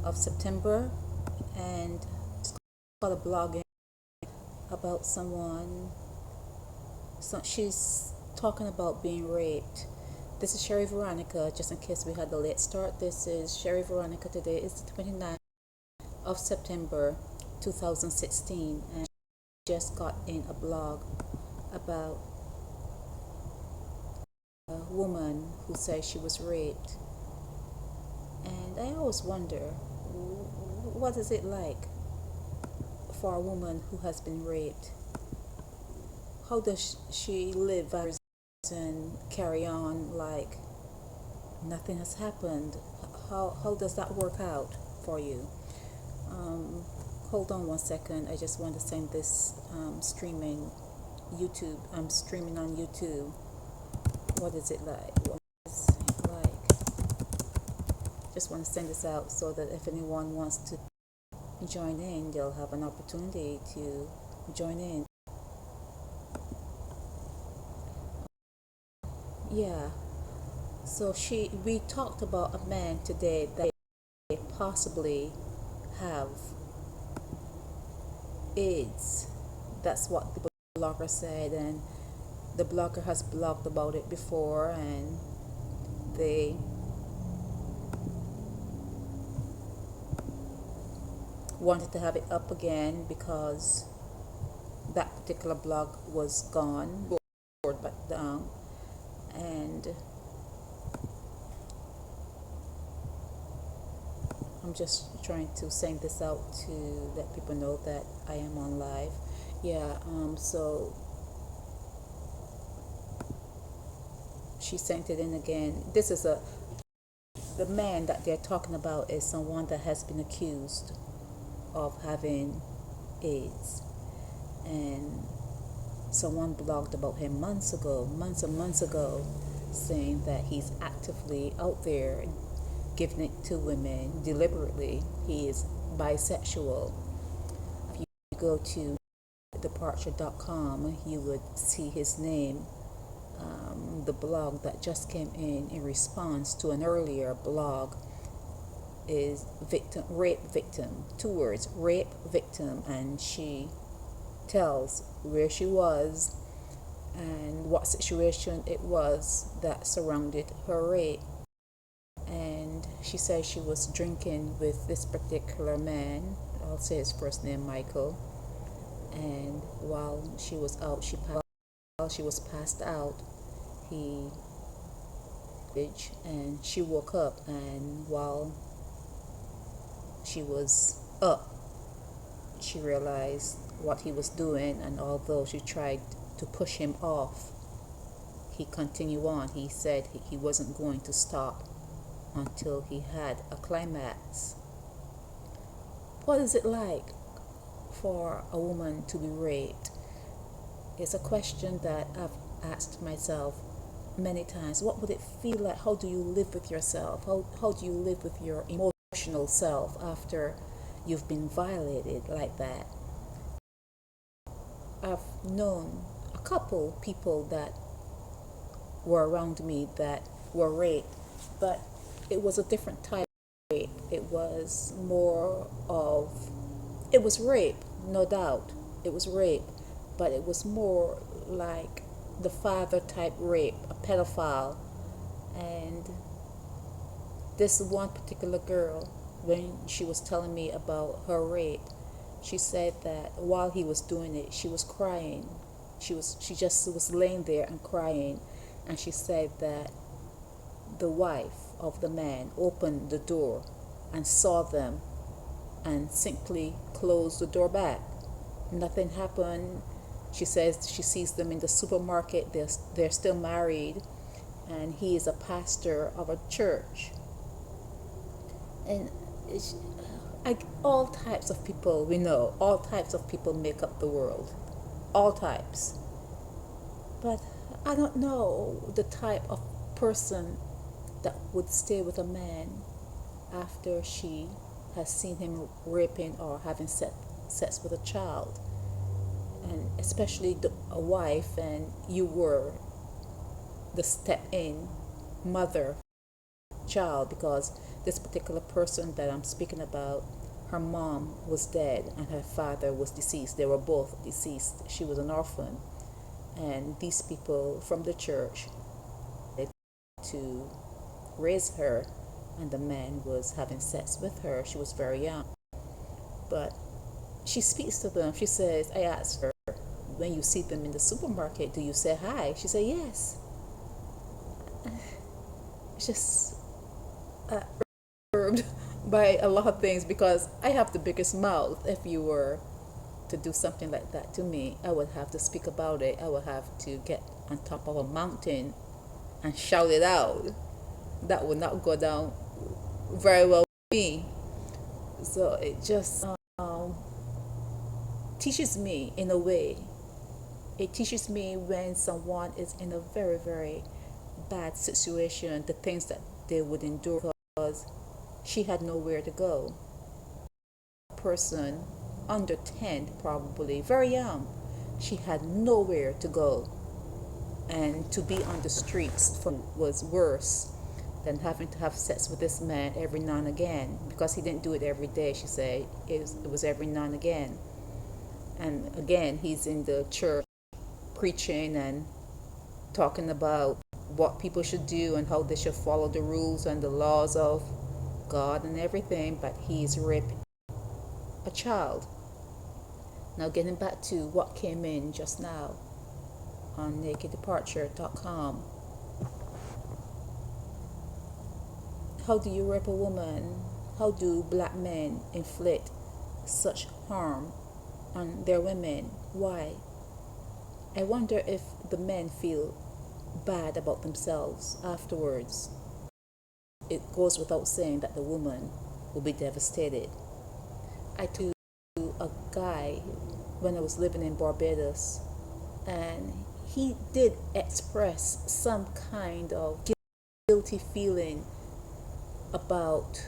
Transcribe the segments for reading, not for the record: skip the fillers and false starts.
of September, and it's got a blog about someone. So she's talking about being raped. This is Sherry Veronica, just in case we had a late start. This is Sherry Veronica. Today is the 29th of September 2016, and she just got in a blog about a woman who says she was raped. And I always wonder, what is it like for a woman who has been raped? How does she live and carry on like nothing has happened? How does that work out for you? Hold on one second. I just want to send this streaming YouTube. I'm streaming on YouTube. What is it like? What is it like? Just want to send this out so that if anyone wants to join in, they'll have an opportunity to join in. Yeah. So we talked about a man today that possibly have AIDS. That's what the blogger said, and the blogger has blogged about it before, and they wanted to have it up again because that particular blog was gone, board back down, and I'm just trying to send this out to let people know that I am on live. Yeah, so she sent it in again. This is the man that they're talking about is someone that has been accused of having AIDS, and someone blogged about him months and months ago, saying that he's actively out there giving it to women deliberately. He is bisexual. If you go to departure.com, you would see his name. The blog that just came in response to an earlier blog is rape victim, 2 words, rape victim, and she tells where she was and what situation it was that surrounded her rape. And she says she was drinking with this particular man, I'll say his first name, Michael, and while she was passed out, and she woke up, and while she was up, she realized what he was doing, and although she tried to push him off, he continued on. He said he wasn't going to stop until he had a climax. What is it like for a woman to be raped? It's a question that I've asked myself many times. What would it feel like? How do you live with yourself? How do you live with your emotional self after you've been violated like that? I've known a couple people that were around me that were raped, but it was a different type of rape. It was rape, no doubt. It was rape, but it was more like the father type rape, a pedophile. And this one particular girl, when she was telling me about her rape, she said that while he was doing it, she was crying. She just was laying there and crying, and she said that the wife of the man opened the door and saw them and simply closed the door back. Nothing happened. She says she sees them in the supermarket. They're still married, and he is a pastor of a church. And all types of people, we know, all types of people make up the world. All types. But I don't know the type of person that would stay with a man after she has seen him raping or having sex with a child, and especially a wife, and you were the step-in mother child, because this particular person that I'm speaking about, her mom was dead and her father was deceased. They were both deceased. She was an orphan. And these people from the church to raise her, and the man was having sex with her. She was very young. But she speaks to them. She says, I asked her, when you see them in the supermarket, do you say hi? She said, yes. Just disturbed by a lot of things because I have the biggest mouth. If you were to do something like that to me, I would have to speak about it. I would have to get on top of a mountain and shout it out. That would not go down very well with me. So it just teaches me in a way. It teaches me when someone is in a very, very bad situation, the things that they would endure because she had nowhere to go. Person under 10, probably, very young, she had nowhere to go. And to be on the streets was worse than having to have sex with this man every now and again because he didn't do it every day. She said it was every now and again. And again, he's in the church preaching and talking about what people should do and how they should follow the rules and the laws of God and everything, but he's raping a child. Now, getting back to what came in just now on nakeddeparture.com. How do you rape a woman? How do black men inflict such harm on their women? Why? I wonder if the men feel bad about themselves afterwards. It goes without saying that the woman will be devastated. I talked to a guy when I was living in Barbados, and he did express some kind of guilty feeling about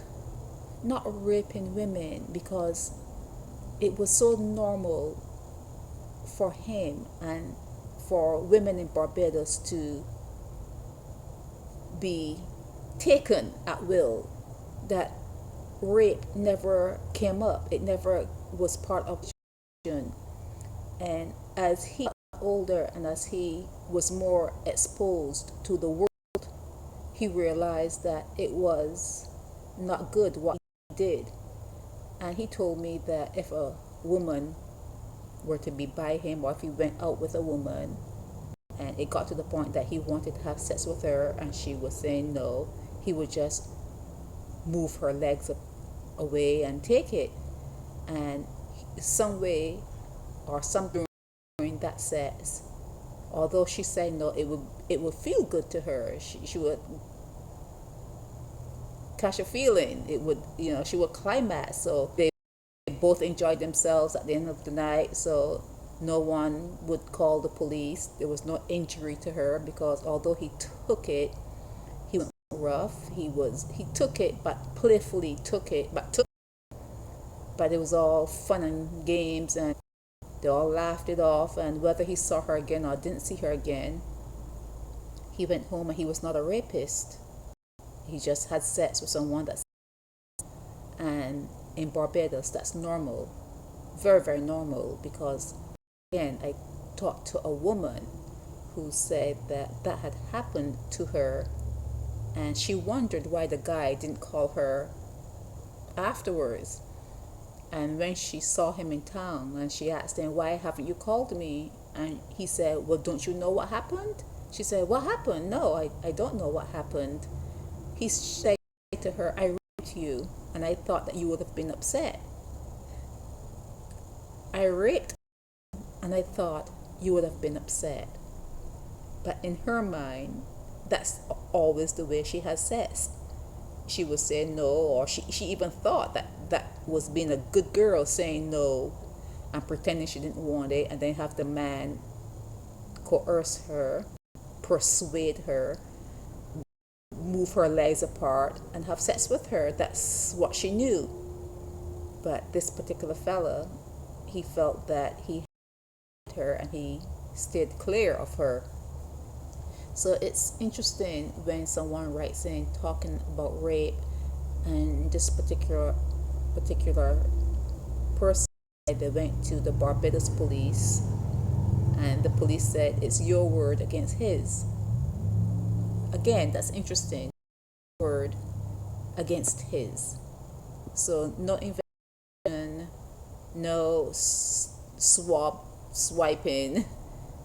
not raping women because it was so normal for him and for women in Barbados to be taken at will that rape never came up. It never was part of the discussion. And as he got older and as he was more exposed to the world, he realized that it was not good what he did. And he told me that if a woman were to be by him or if he went out with a woman and it got to the point that he wanted to have sex with her and she was saying no, he would just move her legs away and take it. And some way or something during that sex, although she said no, it would feel good to her. She would catch a feeling. It would, she would climax. So they both enjoyed themselves at the end of the night. So no one would call the police. There was no injury to her because although he took it, he was rough. He took it, but playfully took it, but it was all fun and games, and they all laughed it off. And whether he saw her again or didn't see her again, he went home and he was not a rapist. He just had sex with someone and in Barbados, that's normal, very, very normal, because again, I talked to a woman who said that had happened to her, and she wondered why the guy didn't call her afterwards. And when she saw him in town and she asked him, why haven't you called me? And he said, well, don't you know what happened? She said, what happened? No, I don't know what happened. He said to her, I raped you and I thought that you would have been upset. I raped and I thought you would have been upset. But in her mind, that's always the way she has sex. She would say no, or she even thought that was being a good girl, saying no and pretending she didn't want it, and then have the man coerce her, persuade her, move her legs apart and have sex with her. That's what she knew. But this particular fella, he felt that he had her and he stayed clear of her. So it's interesting when someone writes in talking about rape And this particular person, they went to the Barbados police, and the police said it's your word against his. Again, that's interesting. Word against his. So no investigation, no swiping,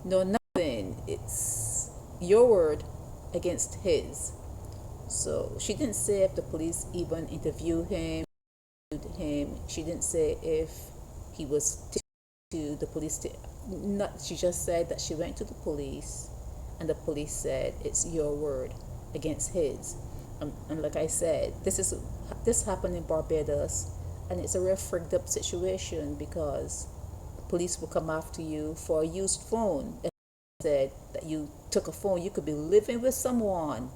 no nothing. It's your word against his. So she didn't say if the police even interviewed him. She didn't say if he was to the police. Not. She just said that she went to the police, and the police said it's your word against his. And like I said, this happened in Barbados, and it's a real frigged up situation because police will come after you for a used phone. If said that you took a phone, you could be living with someone,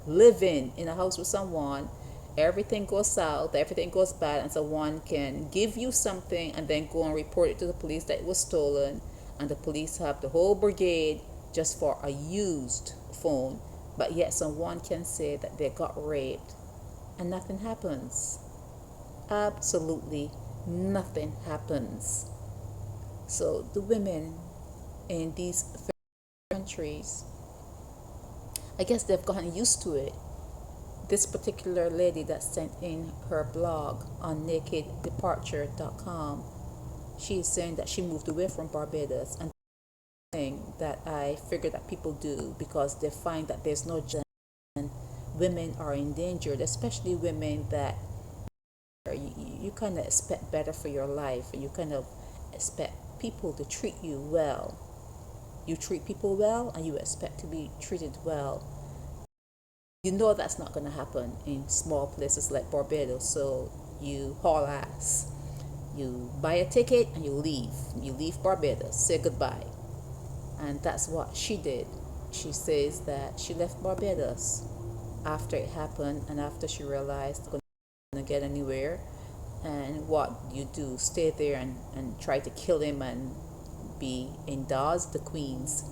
living in a house with someone, everything goes south, everything goes bad, and someone can give you something and then go and report it to the police that it was stolen, and the police have the whole brigade just for a used phone. But yet someone can say that they got raped and nothing happens. Absolutely nothing happens. So the women in these countries, I guess they've gotten used to it. This particular lady that sent in her blog on nakeddeparture.com, she is saying that she moved away from Barbados, and thing that I figure that people do because they find that there's no justice and women are endangered, especially women that you kind of expect better for your life, and you kind of expect people to treat you well. You treat people well and you expect to be treated well. You know that's not going to happen in small places like Barbados, so you haul ass. You buy a ticket and you leave. You leave Barbados, say goodbye. And that's what she did. She says that she left Barbados after it happened and after she realized not going to get anywhere. And what you do, stay there and try to kill him and be in Dawes, the Queens.